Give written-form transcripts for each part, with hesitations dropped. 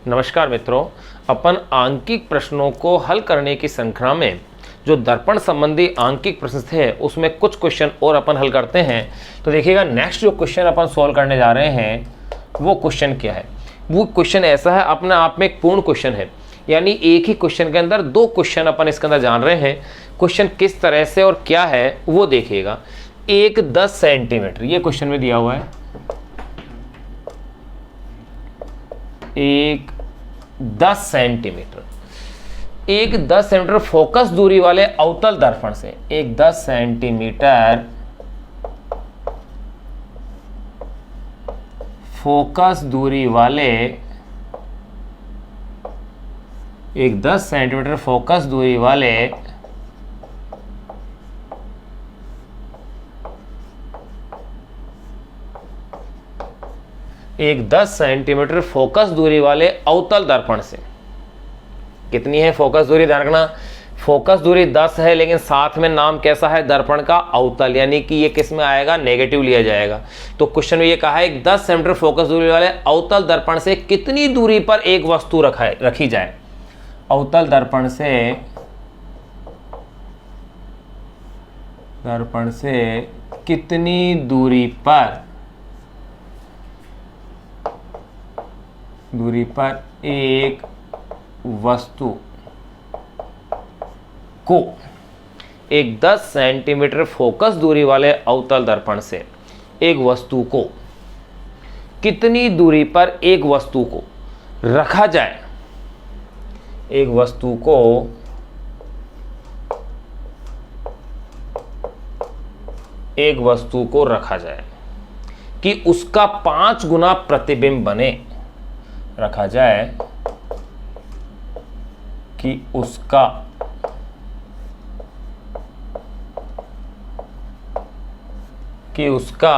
नमस्कार मित्रों, अपन आंकिक प्रश्नों को हल करने की श्रृंखला में जो दर्पण संबंधी आंकिक प्रश्न थे उसमें कुछ क्वेश्चन और अपन हल करते हैं। तो देखिएगा नेक्स्ट जो क्वेश्चन अपन सॉल्व करने जा रहे हैं वो क्वेश्चन क्या है। वो क्वेश्चन ऐसा है, अपने आप में एक पूर्ण क्वेश्चन है, यानी एक ही क्वेश्चन के अंदर दो क्वेश्चन अपन इसके अंदर जान रहे हैं। क्वेश्चन किस तरह से और क्या है वो देखिएगा। एक 10 सेंटीमीटर ये क्वेश्चन में दिया हुआ है, एक 10 सेंटीमीटर, एक 10 सेंटीमीटर फोकस दूरी वाले अवतल दर्पण से, एक 10 सेंटीमीटर फोकस दूरी वाले, एक 10 सेंटीमीटर फोकस दूरी वाले एक 10 सेंटीमीटर फोकस दूरी वाले अवतल दर्पण से, कितनी है फोकस दूरी, ध्यान रखना फोकस दूरी 10 है लेकिन साथ में नाम कैसा है, दर्पण का अवतल, यानी कि ये किस में आएगा, नेगेटिव लिया जाएगा। तो क्वेश्चन में ये कहा है 10 सेंटीमीटर फोकस दूरी वाले अवतल दर्पण से कितनी दूरी पर एक वस्तु रखी जाए। अवतल दर्पण से कितनी दूरी पर एक वस्तु को, एक 10 सेंटीमीटर फोकस दूरी वाले अवतल दर्पण से एक वस्तु को कितनी दूरी पर एक वस्तु को रखा जाए, एक वस्तु को रखा जाए कि उसका 5 गुना प्रतिबिंब बने, रखा जाए कि उसका कि उसका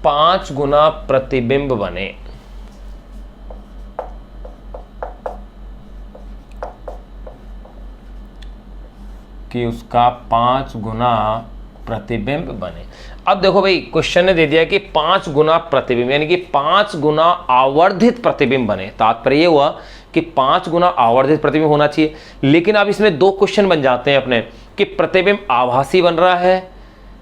5 गुना प्रतिबिंब बने। कि उसका 5 गुना प्रतिबिंब बने। अब देखो भाई क्वेश्चन ने दे दिया कि 5 गुना प्रतिबिंब, यानी कि 5 गुना आवर्धित प्रतिबिंब बने। तात्पर्य ये हुआ कि 5 गुना आवर्धित प्रतिबिंब होना चाहिए। लेकिन अब इसमें दो क्वेश्चन बन जाते हैं अपने कि प्रतिबिंब आभासी बन रहा है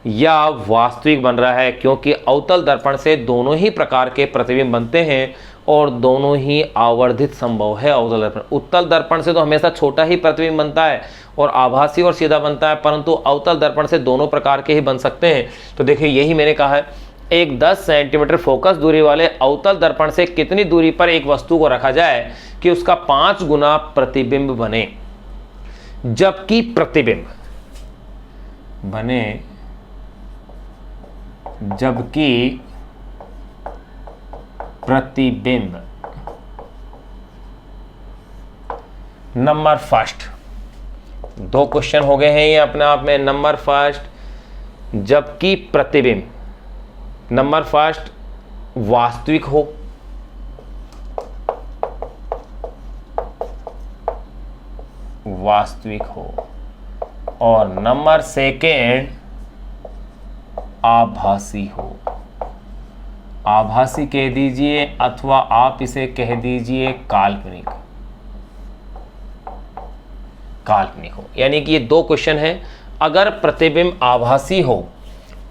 या वास्तविक बन रहा है, क्योंकि अवतल दर्पण से दोनों ही प्रकार के प्रतिबिंब बनते हैं और दोनों ही आवर्धित संभव है। अवतल दर्पण, उत्तल दर्पण से तो हमेशा छोटा ही प्रतिबिंब बनता है और आभासी और सीधा बनता है, परंतु अवतल दर्पण से दोनों प्रकार के ही बन सकते हैं। तो देखिए यही मैंने कहा है, एक 10 सेंटीमीटर फोकस दूरी वाले अवतल दर्पण से कितनी दूरी पर एक वस्तु को रखा जाए कि उसका 5 गुना प्रतिबिंब बने, जबकि प्रतिबिंब बने, जबकि प्रतिबिंब। नंबर फर्स्ट, दो क्वेश्चन हो गए हैं ये अपने आप में। नंबर फर्स्ट, जबकि प्रतिबिंब, नंबर फर्स्ट वास्तविक हो, और नंबर सेकेंड आभासी हो। आभासी कह दीजिए अथवा आप इसे कह दीजिए काल्पनिक हो। यानी कि ये दो क्वेश्चन हैं। अगर प्रतिबिंब आभासी हो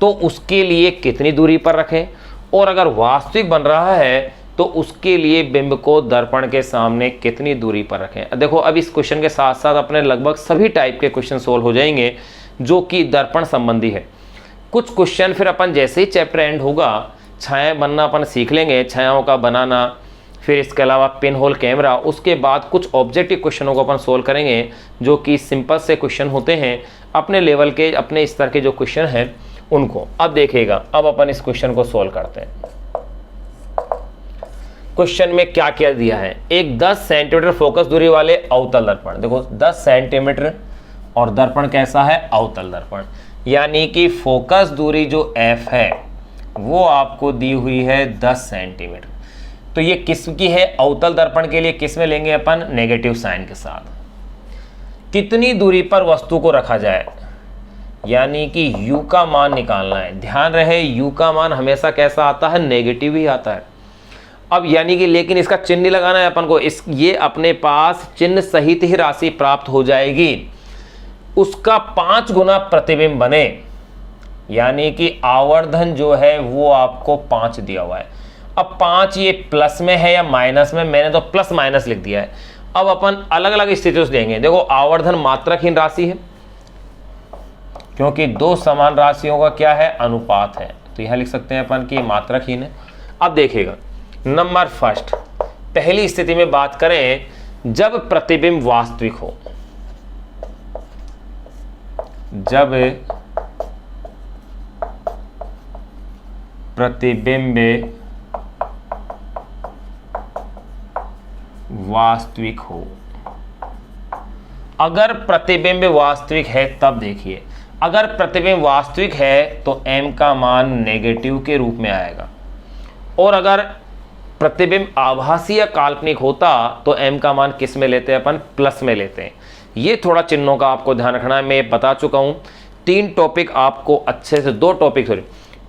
तो उसके लिए कितनी दूरी पर रखें, और अगर वास्तविक बन रहा है तो उसके लिए बिंब को दर्पण के सामने कितनी दूरी पर रखें। देखो अब इस क्वेश्चन के साथ साथ अपने लगभग सभी टाइप के क्वेश्चन सोल्व हो जाएंगे जो कि दर्पण संबंधी है। कुछ क्वेश्चन फिर अपन जैसे ही चैप्टर एंड होगा छायाएं बनना अपन सीख लेंगे, छायाओं का बनाना, फिर इसके अलावा पिन होल कैमरा। उसके बाद कुछ ऑब्जेक्टिव क्वेश्चनों को अपन सोल्व करेंगे जो कि सिंपल से क्वेश्चन होते हैं, अपने लेवल के, अपने स्तर के जो क्वेश्चन हैं उनको। अब देखिएगा, अब अपन इस क्वेश्चन को सोल्व करते हैं। क्वेश्चन में क्या क्या दिया है, एक 10 सेंटीमीटर फोकस दूरी वाले अवतल दर्पण। देखो 10 सेंटीमीटर और दर्पण कैसा है, अवतल दर्पण, यानी कि फोकस दूरी जो f है वो आपको दी हुई है 10 सेंटीमीटर। तो ये किसकी है, अवतल दर्पण के लिए किस में लेंगे अपन, नेगेटिव साइन के साथ। कितनी दूरी पर वस्तु को रखा जाए, यानी कि u का मान निकालना है। ध्यान रहे u का मान हमेशा कैसा आता है, नेगेटिव ही आता है। अब यानी कि लेकिन इसका चिन्ह नहीं लगाना है अपन को, ये अपने पास चिन्ह सहित ही राशि प्राप्त हो जाएगी, उसका 5 गुना प्रतिबिंब बने, यानी कि आवर्धन जो है वो आपको 5 दिया हुआ है। अब 5 ये प्लस में है या माइनस में, मैंने तो प्लस माइनस लिख दिया है। अब अपन अलग अलग स्थितियों से देंगे। देखो आवर्धन मात्रकहीन राशि है, क्योंकि दो समान राशियों का क्या है, अनुपात है, तो यहां लिख सकते हैं अपन कि मात्रकहीन है। अब देखिएगा नंबर फर्स्ट, पहली स्थिति में बात करें, जब प्रतिबिंब वास्तविक हो, जब प्रतिबिंब वास्तविक हो, अगर प्रतिबिंब वास्तविक है तब देखिए, अगर प्रतिबिंब वास्तविक है तो m का मान नेगेटिव के रूप में आएगा, और अगर प्रतिबिंब आभासी या काल्पनिक होता तो m का मान किस में लेते हैं अपन, प्लस में लेते हैं। ये थोड़ा चिन्हों का आपको ध्यान रखना है। मैं बता चुका हूं 3 टॉपिक आपको अच्छे से, 2 टॉपिक सॉरी,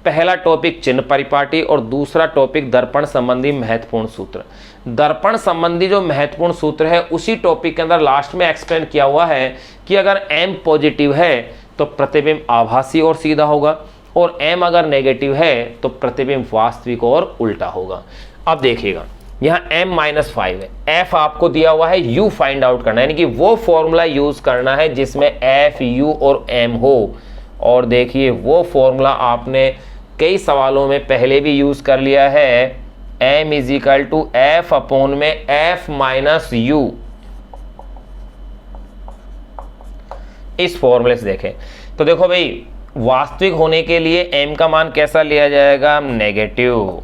पहला टॉपिक चिन्ह परिपाटी और दूसरा टॉपिक दर्पण संबंधी महत्वपूर्ण सूत्र। दर्पण संबंधी जो महत्वपूर्ण सूत्र है उसी टॉपिक के अंदर लास्ट में एक्सप्लेन किया हुआ है कि अगर m पॉजिटिव है तो प्रतिबिंब आभासी और सीधा होगा, और m अगर नेगेटिव है तो प्रतिबिंब वास्तविक और उल्टा होगा। अब देखिएगा यहाँ m-5 है, f आपको दिया हुआ है, u फाइंड आउट करना है, यानी कि वो फॉर्मूला यूज करना है जिसमें f, u और m हो। और देखिए वो फॉर्मूला आपने कई सवालों में पहले भी यूज कर लिया है, m = f अपॉन में f माइनस u। इस फॉर्मूले से देखें तो देखो भाई, वास्तविक होने के लिए m का मान कैसा लिया जाएगा, नेगेटिव,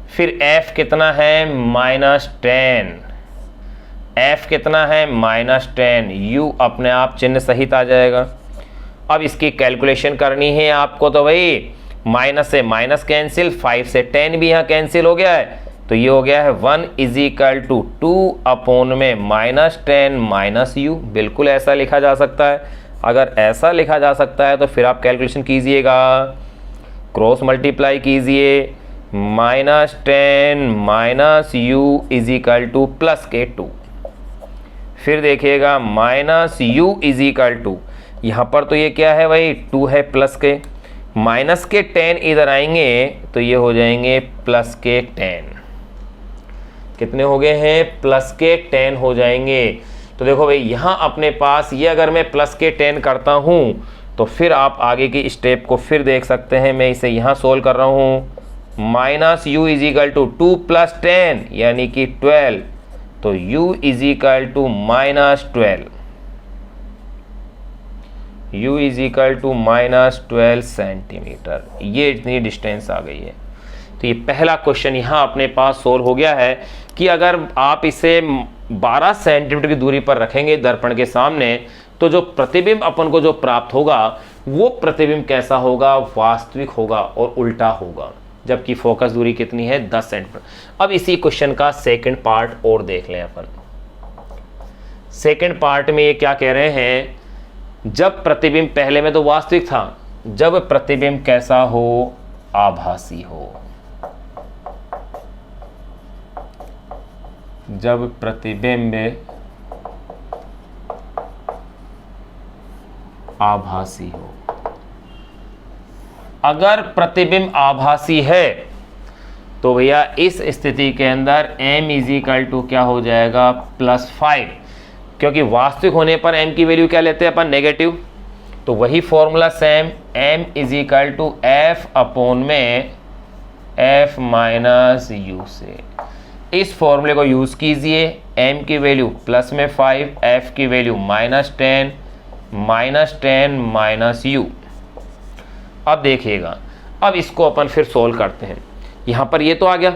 फिर f कितना है, -10, f कितना है, -10, u अपने आप चिन्ह सहित आ जाएगा। अब इसकी कैलकुलेशन करनी है आपको, तो भाई माइनस से माइनस कैंसिल, 5 से 10 भी यहाँ कैंसिल हो गया है, तो ये हो गया है 1 = 2 अपॉन में -10 - u। बिल्कुल ऐसा लिखा जा सकता है। अगर ऐसा लिखा जा सकता है तो फिर आप कैलकुलेशन कीजिएगा, क्रॉस मल्टीप्लाई कीजिए, -10 - u = +2। फिर देखिएगा -u = यहाँ पर तो ये क्या है भाई, 2 है प्लस के, माइनस के 10 इधर आएंगे तो ये हो जाएंगे प्लस के 10। कितने हो गए हैं, प्लस के 10 हो जाएंगे। तो देखो भाई यहाँ अपने पास ये, अगर मैं प्लस के 10 करता हूँ तो फिर आप आगे की स्टेप को फिर देख सकते हैं। मैं इसे यहाँ सोल्व कर रहा हूँ, -u = 2 + 10 यानी कि 12, तो u = -12, u = -12 सेंटीमीटर। ये इतनी डिस्टेंस आ गई है। तो ये पहला क्वेश्चन यहाँ अपने पास सोल्व हो गया है कि अगर आप इसे 12 सेंटीमीटर की दूरी पर रखेंगे दर्पण के सामने, तो जो प्रतिबिंब अपन को जो प्राप्त होगा वो प्रतिबिंब कैसा होगा, वास्तविक होगा और उल्टा होगा, जबकि फोकस दूरी कितनी है, 10 सेंटीमीटर। अब इसी क्वेश्चन का सेकंड पार्ट और देख लें अपन। सेकंड पार्ट में ये क्या कह रहे हैं, जब प्रतिबिंब, पहले में तो वास्तविक था, जब प्रतिबिंब कैसा हो, आभासी हो। जब प्रतिबिंब आभासी हो, अगर प्रतिबिंब आभासी है तो भैया इस स्थिति के अंदर m = क्या हो जाएगा, +5, क्योंकि वास्तविक होने पर m की वैल्यू क्या लेते हैं अपन, नेगेटिव। तो वही formula same, m = f upon में f माइनस u से। इस फॉर्मूले को यूज कीजिए, m की वैल्यू प्लस में 5, f की वैल्यू -10 - u। अब देखिएगा, अब इसको अपन फिर सोल्व करते हैं। यहां पर ये तो आ गया।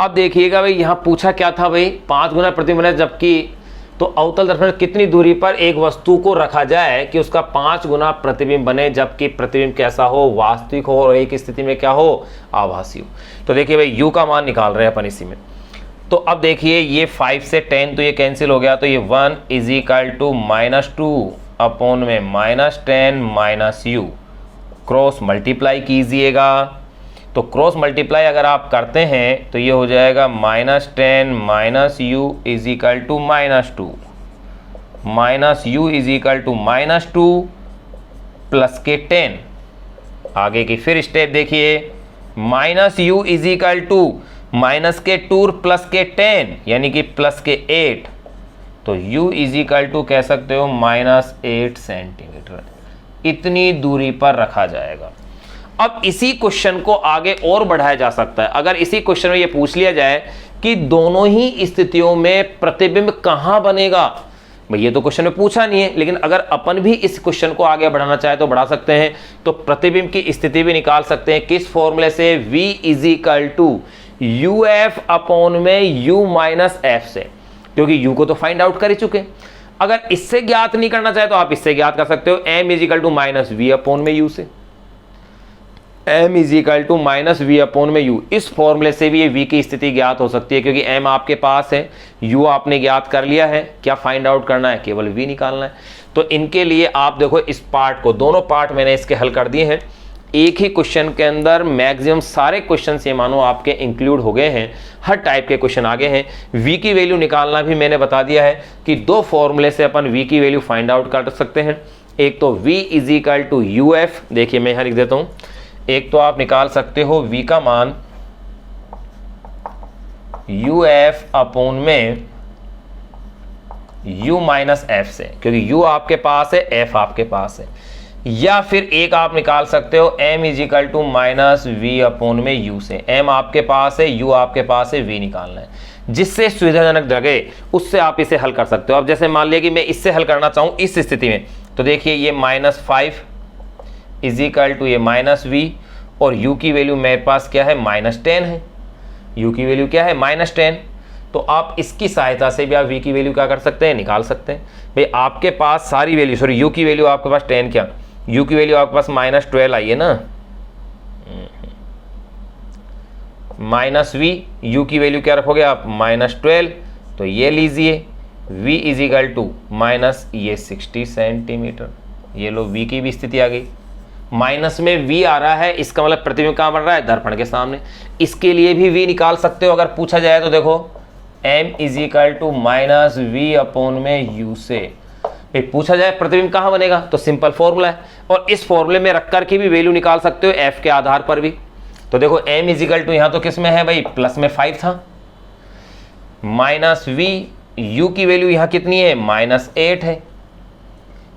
अब देखिएगा भाई, यहां पूछा क्या था भाई, 5 गुना प्रतिबिंब, जबकि तो अवतल दर्पण कितनी दूरी पर एक वस्तु को रखा जाए कि उसका 5 गुना प्रतिबिंब बने, जबकि प्रतिबिंब कैसा हो, वास्तविक हो, और एक स्थिति में क्या हो, आभासी हो। तो देखिए भाई u का मान निकाल रहे हैं अपन इसी में। तो अब देखिए ये 5 से 10 तो ये कैंसिल हो गया, तो ये 1 = -2 अपॉन में -10 - u, क्रॉस मल्टीप्लाई कीजिएगा, तो क्रॉस मल्टीप्लाई अगर आप करते हैं तो ये हो जाएगा -10 minus u is equal to -2, minus u is equal to -2 plus के 10। आगे की फिर स्टेप देखिए, minus u is equal to minus के 2 प्लस के 10 यानी कि प्लस के 8, तो u इज इक्वल टू कह सकते हो -8 सेंटीमीटर, इतनी दूरी पर रखा जाएगा। अब इसी क्वेश्चन को आगे और बढ़ाया जा सकता है। अगर इसी क्वेश्चन में ये पूछ लिया जाए कि दोनों ही स्थितियों में प्रतिबिंब कहां बनेगा, भाई ये तो क्वेश्चन में पूछा नहीं है, लेकिन अगर अपन भी इस क्वेश्चन को आगे बढ़ाना चाहे तो बढ़ा सकते हैं। तो प्रतिबिंब की स्थिति भी निकाल सकते हैं किस फॉर्मूले से, v is equal to uf upon में u माइनस f से, क्योंकि u को तो फाइंड आउट कर ही चुके। अगर इससे ज्ञात नहीं करना चाहे तो आप इससे ज्ञात कर सकते हो, m is equal to minus v upon में u से, m is equal to minus v upon में u। इस फॉर्मूले से भी ये v की स्थिति ज्ञात हो सकती है, क्योंकि m आपके पास है, u आपने ज्ञात कर लिया है। क्या फाइंड आउट करना है, केवल v निकालना है। तो इनके लिए आप देखो इस पार्ट को, दोनों पार्ट मैंने इसके हल कर दिए हैं। एक ही क्वेश्चन के अंदर मैक्सिमम सारे क्वेश्चन ये मानो आपके इंक्लूड हो गए हैं, हर टाइप के क्वेश्चन आगे हैं। v की वैल्यू निकालना भी मैंने बता दिया है कि दो फॉर्मूले से अपन v की वैल्यू फाइंड आउट कर सकते हैं। एक तो v is equal to uf, देखिए मैं यहाँ लिख देता हूँ। एक तो आप निकाल सकते हो v का मान uf अपॉन में u माइनस f से, क्योंकि u आपके पास है, f आपके पास है। या फिर एक आप निकाल सकते हो m is equal to minus v upon में u से, m आपके पास है, u आपके पास है, v निकालना है। जिससे सुविधाजनक लगे उससे आप इसे हल कर सकते हो। अब जैसे मान लिया कि मैं इससे हल करना चाहूँ इस स्थिति में, तो देखिए ये -5 इज इक्वल टू ये -v, और u की वैल्यू मेरे पास क्या है, -10 है। u की वैल्यू क्या है, -10। तो आप इसकी सहायता से भी आप v की वैल्यू क्या कर सकते हैं, निकाल सकते हैं। भाई आपके पास सारी वैल्यू, सॉरी u की वैल्यू आपके पास 10, क्या u की वैल्यू आपके पास -12 आई है ना, -v, u की वैल्यू क्या रखोगे आप, -12। तो ये लीजिए v is equal to minus ये 60 सेंटीमीटर। ये लो v की भी स्थिति आ गई, माइनस में v आ रहा है, इसका मतलब प्रतिबिंब कहाँ बन रहा है, दर्पण के सामने। इसके लिए भी v निकाल सकते हो अगर पूछा जाए तो। देखो m is equal to minus v upon में u से, पूछा जाए प्रतिबिंब कहाँ बनेगा तो सिंपल फॉर्मूला है, और इस फॉर्मूले में रख करके भी वैल्यू निकाल सकते हो f के आधार पर भी। तो देखो m इज इक्वल टू यहाँ तो किस में है भाई, प्लस में 5 था, माइनस v, u की वैल्यू यहाँ कितनी है, -8 है।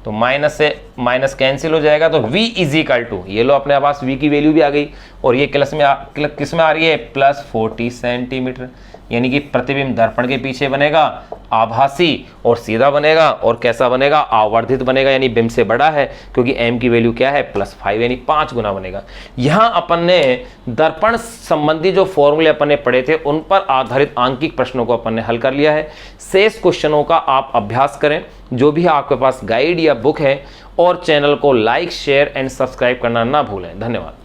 तो माइनस से माइनस कैंसिल हो जाएगा, तो v इज इक्वल टू, ये लो अपने पास v की वैल्यू भी आ गई, और ये किस में आ रही है, +40 सेंटीमीटर। यानी कि प्रतिबिंब दर्पण के पीछे बनेगा, आभासी और सीधा बनेगा, और कैसा बनेगा, आवर्धित बनेगा, यानी बिंब से बड़ा है, क्योंकि m की वैल्यू क्या है, +5 यानी 5 गुना बनेगा। यहाँ अपन ने दर्पण संबंधी जो फॉर्मूले अपन ने पढ़े थे उन पर आधारित आंकिक प्रश्नों को अपन ने हल कर लिया है। शेष क्वेश्चनों का आप अभ्यास करें, जो भी आपके पास गाइड या बुक है, और चैनल को लाइक, शेयर एंड सब्सक्राइब करना ना भूलें। धन्यवाद।